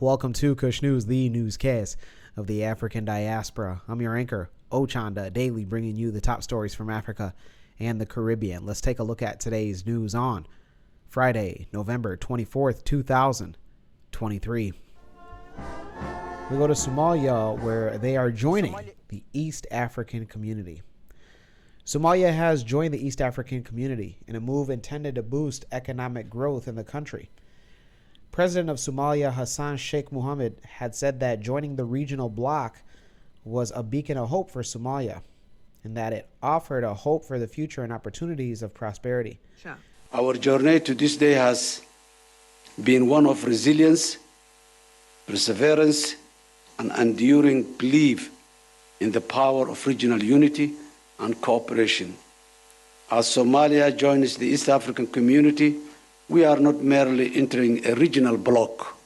Welcome to Kush News, the newscast of the African diaspora. I'm your anchor, Ochanda, daily bringing you the top stories from Africa and the Caribbean. Let's take a look at today's news on Friday, November 24th, 2023. We go to Somalia, where they are joining the East African community. Somalia has joined the East African community in a move intended to boost economic growth in the country. President of Somalia, Hassan Sheikh Mohammed, had said that joining the regional bloc was a beacon of hope for Somalia and that it offered a hope for the future and opportunities of prosperity. Sure. Our journey to this day has been one of resilience, perseverance, and enduring belief in the power of regional unity and cooperation. As Somalia joins the East African community, we are not merely entering a regional bloc,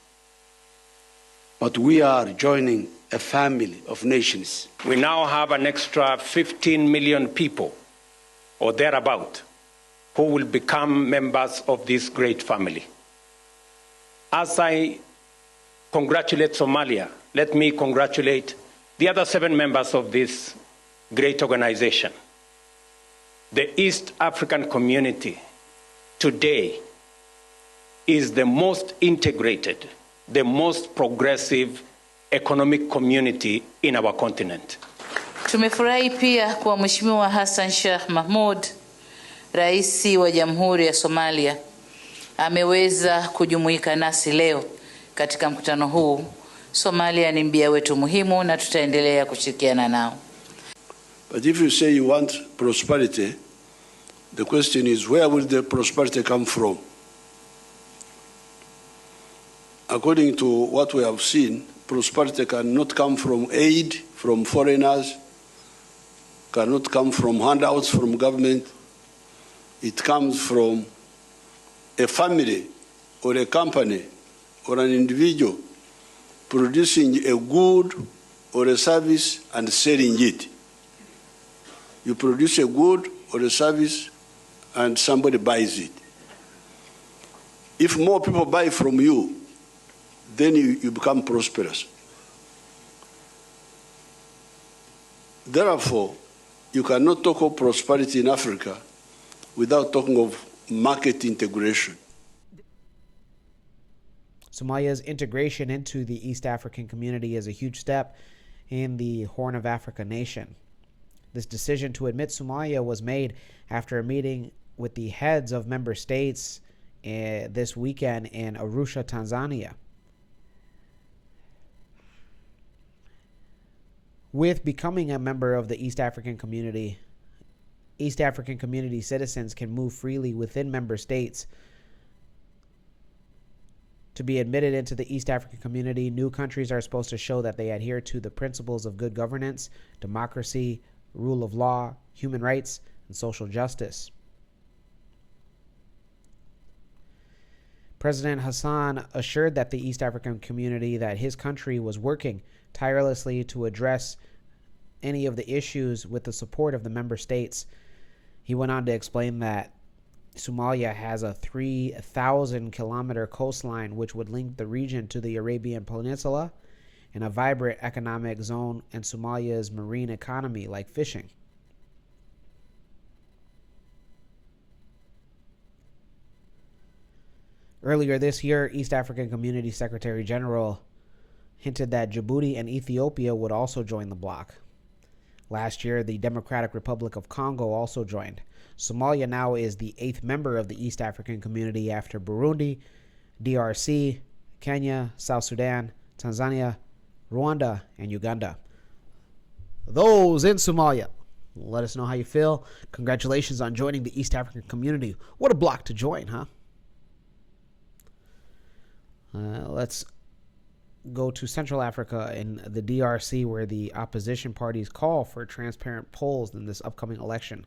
but we are joining a family of nations. We now have an extra 15 million people, or thereabout, who will become members of this great family. As I congratulate Somalia, let me congratulate the other 7 members of this great organization. The East African community today is the most integrated, the most progressive economic community in our continent. Tumefurahi pia kwa Mheshimiwa Hassan Sheikh Mahmud, Rais wa Jamhuri ya Somalia, ameweza kujumuika nasi leo katika mkutano huu. Somalia ni mbia wetu muhimu na tutaendelea kushirikiana nao. But if you say you want prosperity, the question is, where will the prosperity come from? According to what we have seen, prosperity cannot come from aid from foreigners, cannot come from handouts from government. It comes from a family or a company or an individual producing a good or a service and selling it. You produce a good or a service and somebody buys it. If more people buy from you, then you become prosperous. Therefore, you cannot talk of prosperity in Africa without talking of market integration. Somalia's integration into the East African community is a huge step in the Horn of Africa nation. This decision to admit Somalia was made after a meeting with the heads of member states this weekend in Arusha, Tanzania. With becoming a member of the East African community citizens can move freely within member states. To be admitted into the East African community, new countries are supposed to show that they adhere to the principles of good governance, democracy, rule of law, human rights, and social justice. President Hassan assured that the East African community that his country was working tirelessly to address any of the issues with the support of the member states. He went on to explain that Somalia has a 3,000-kilometer coastline which would link the region to the Arabian Peninsula and a vibrant economic zone and Somalia's marine economy like fishing. Earlier this year, East African Community Secretary General hinted that Djibouti and Ethiopia would also join the bloc. Last year, the Democratic Republic of Congo also joined. Somalia now is the 8th member of the East African community after Burundi, DRC, Kenya, South Sudan, Tanzania, Rwanda, and Uganda. Those in Somalia, let us know how you feel. Congratulations on joining the East African community. What a bloc to join, huh? Let's go to Central Africa in the DRC, where the opposition parties call for transparent polls in this upcoming election.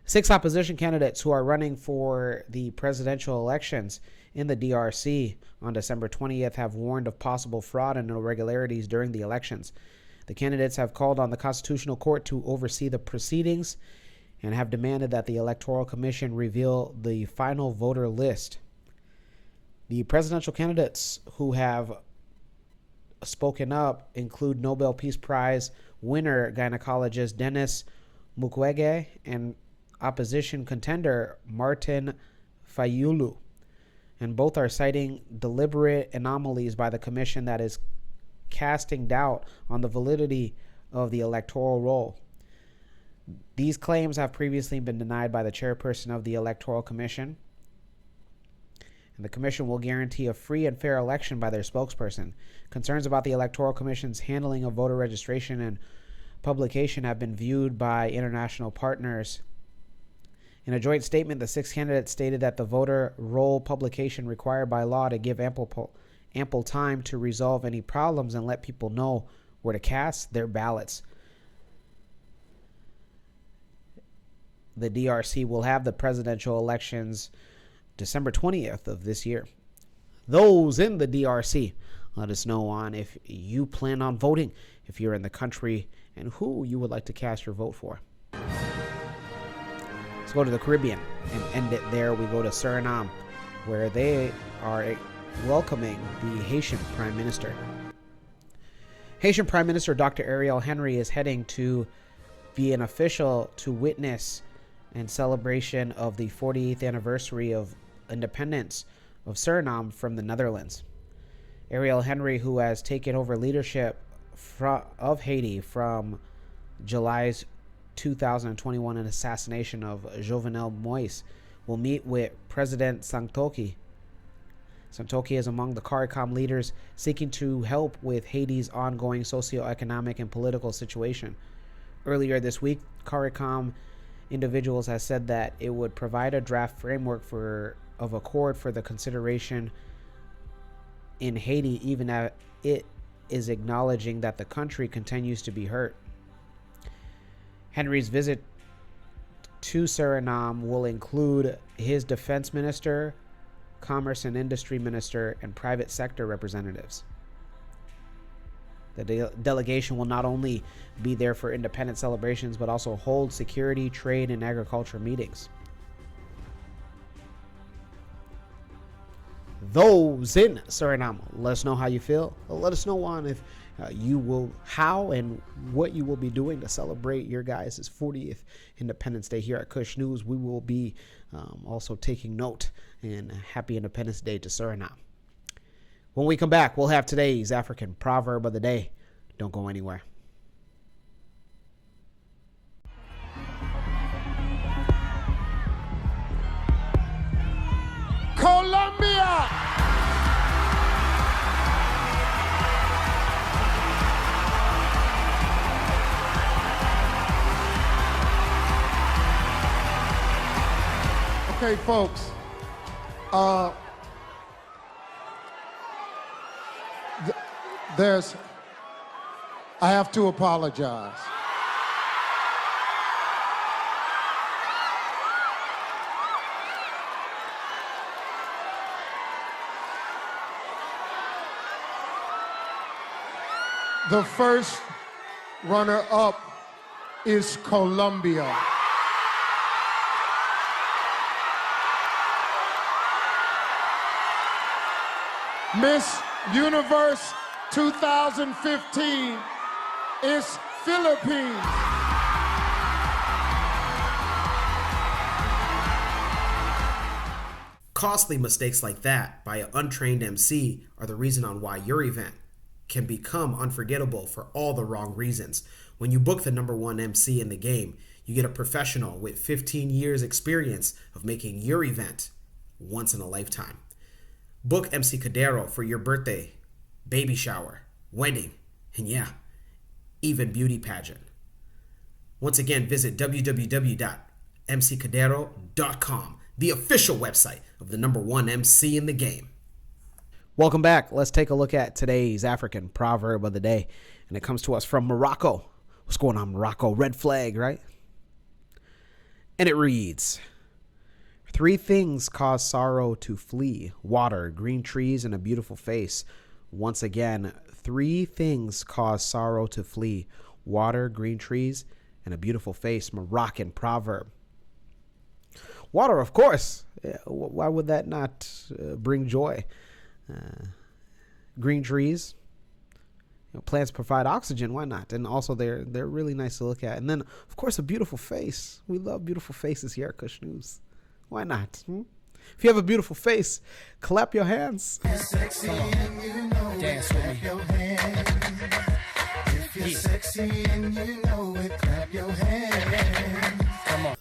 6 opposition candidates who are running for the presidential elections in the DRC on December 20th have warned of possible fraud and irregularities during the elections. The candidates have called on the Constitutional Court to oversee the proceedings and have demanded that the Electoral Commission reveal the final voter list. The presidential candidates who have spoken up include Nobel Peace Prize winner gynecologist Denis Mukwege and opposition contender Martin Fayulu. And both are citing deliberate anomalies by the commission that is casting doubt on the validity of the electoral roll. These claims have previously been denied by the chairperson of the Electoral Commission, and the commission will guarantee a free and fair election by their spokesperson. Concerns about the Electoral Commission's handling of voter registration and publication have been viewed by international partners. In a joint statement, the 6 candidates stated that the voter roll publication required by law to give ample time to resolve any problems and let people know where to cast their ballots. The DRC will have the presidential elections December 20th of this year. Those in the DRC, let us know on if you plan on voting, if you're in the country, and who you would like to cast your vote for. Let's go to the Caribbean and end it there. We go to Suriname, where they are welcoming the Haitian Prime Minister. Haitian Prime Minister Dr. Ariel Henry is heading to be an official to witness and celebration of the 48th anniversary of independence of Suriname from the Netherlands. Ariel Henry, who has taken over leadership of Haiti from July's 2021 assassination of Jovenel Moïse, will meet with President Santoki. Santoki is among the CARICOM leaders seeking to help with Haiti's ongoing socioeconomic and political situation. Earlier this week, CARICOM individuals has said that it would provide a draft framework of accord for the consideration in Haiti, even as it is acknowledging that the country continues to be hurt. Henry's visit to Suriname will include his defense minister, commerce and industry minister, and private sector representatives. The delegation will not only be there for independence celebrations, but also hold security, trade, and agriculture meetings. Those in Suriname, let us know how you feel. Let us know on if how and what you will be doing to celebrate your guys' 40th Independence Day here at Kush News. We will be also taking note, and happy Independence Day to Suriname. When we come back, we'll have today's African proverb of the day. Don't go anywhere. Colombia! Okay, folks. I have to apologize. The first runner-up is Colombia. Miss Universe 2015 is Philippines. Costly mistakes like that by an untrained MC are the reason on why your event can become unforgettable for all the wrong reasons. When you book the #1 MC in the game, you get a professional with 15 years experience of making your event once in a lifetime. Book MC Cadero for your birthday, baby shower, wedding, and even beauty pageant. Once again, visit www.mccadero.com, the official website of the #1 MC in the game. Welcome back. Let's take a look at today's African proverb of the day, and it comes to us from Morocco. What's going on, Morocco? Red flag, right? And it reads, 3 things cause sorrow to flee: water, green trees, and a beautiful face. Once again, 3 things cause sorrow to flee: water, green trees, and a beautiful face. Moroccan proverb. Water, of course. Why would that not bring joy? Green trees, Plants provide oxygen. Why not? And also they're really nice to look at. And then, of course, a beautiful face. We love beautiful faces here at Kush News. Why not? If you have a beautiful face, clap your hands. Sexy and you know it, clap your hands. If you're sexy and you know it, clap your hands. Come on.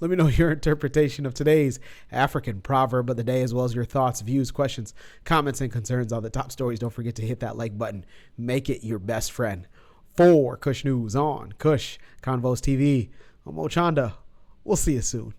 Let me know your interpretation of today's African proverb of the day, as well as your thoughts, views, questions, comments, and concerns on the top stories. Don't forget to hit that like button. Make it your best friend. For Kush News on Kush Convos TV, I'm Ochanda. We'll see you soon.